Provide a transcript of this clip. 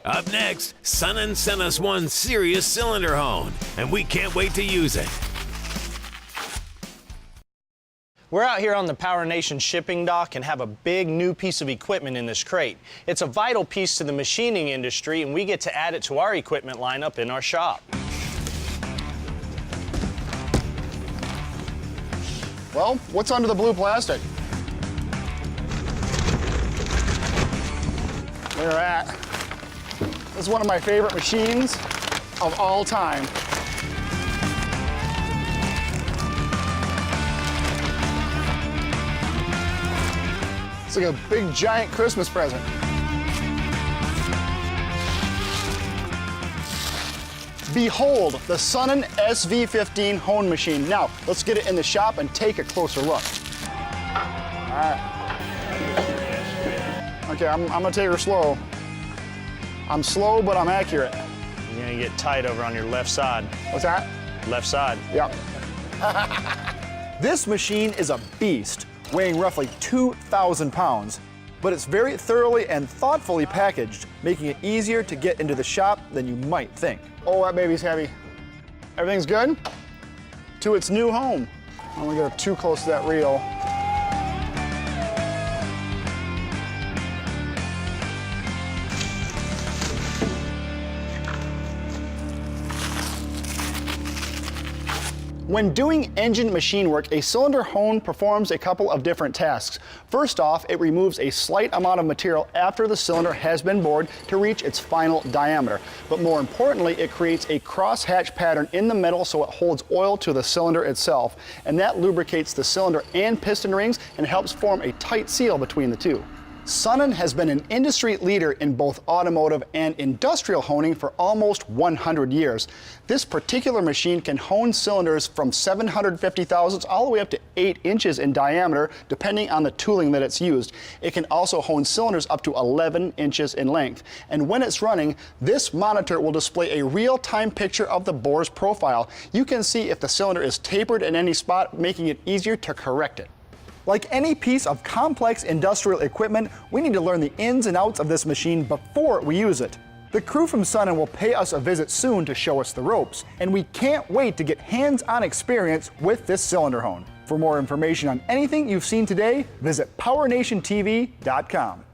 Up next, Sunnen sent us one serious cylinder hone, and we can't wait to use it. We're out here on the Power Nation shipping dock and have a big new piece of equipment in this crate. It's a vital piece to the machining industry, and we get to add it to our equipment lineup in our shop. Well, what's under the blue plastic? Where at? This is one of my favorite machines of all time. It's like a big giant Christmas present. Behold, the Sunnen SV15 hone machine. Now, let's get it in the shop and take a closer look. All right. Okay, I'm gonna take her slow. I'm slow, but I'm accurate. You're gonna get tight over on your left side. What's that? Left side. Yep. This machine is a beast, weighing roughly 2,000 pounds. But it's very thoroughly and thoughtfully packaged, making it easier to get into the shop than you might think. Oh, that baby's heavy. Everything's good? To its new home. I don't want to get too close to that reel. When doing engine machine work, a cylinder hone performs a couple of different tasks. First off, it removes a slight amount of material after the cylinder has been bored to reach its final diameter. But more importantly, it creates a crosshatch pattern in the metal so it holds oil to the cylinder itself. And that lubricates the cylinder and piston rings and helps form a tight seal between the two. Sunnen has been an industry leader in both automotive and industrial honing for almost 100 years. This particular machine can hone cylinders from 750 thousandths all the way up to 8 inches in diameter, depending on the tooling that it's used. It can also hone cylinders up to 11 inches in length. And when it's running, this monitor will display a real-time picture of the bore's profile. You can see if the cylinder is tapered in any spot, making it easier to correct it. Like any piece of complex industrial equipment, we need to learn the ins and outs of this machine before we use it. The crew from Sunnen will pay us a visit soon to show us the ropes, and we can't wait to get hands-on experience with this cylinder hone. For more information on anything you've seen today, visit PowerNationTV.com.